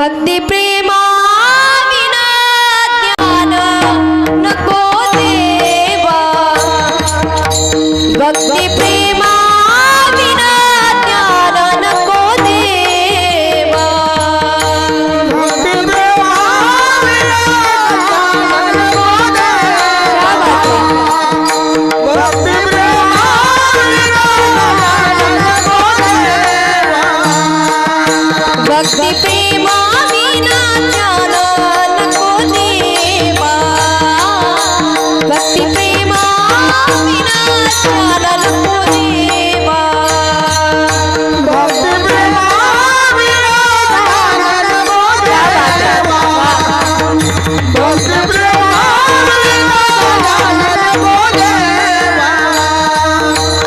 भक्ती प्रेमा विना ज्ञान नको देवा, भक्ती प्रेमा विना ज्ञान नको देवा, भक्ती प्रेमा विना ज्ञान नको देवा, भक्ती प्रेमा विना ज्ञान नको देवा, भक्ती प्रेमा विना ज्ञान नको देवा, भक्ती प्रेमा विना ज्ञान नको देवा, भक्ती प्रेमा विना ज्ञान नको देवा, भक्ती प्रेमा विना ज्ञान नको देवा,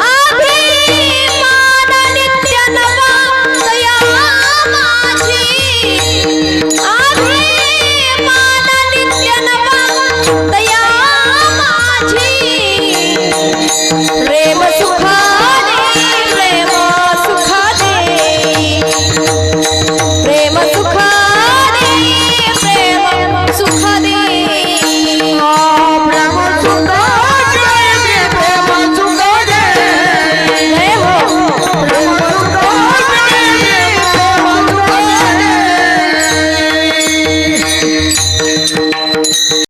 अभिमान नित्य नवा दया माझी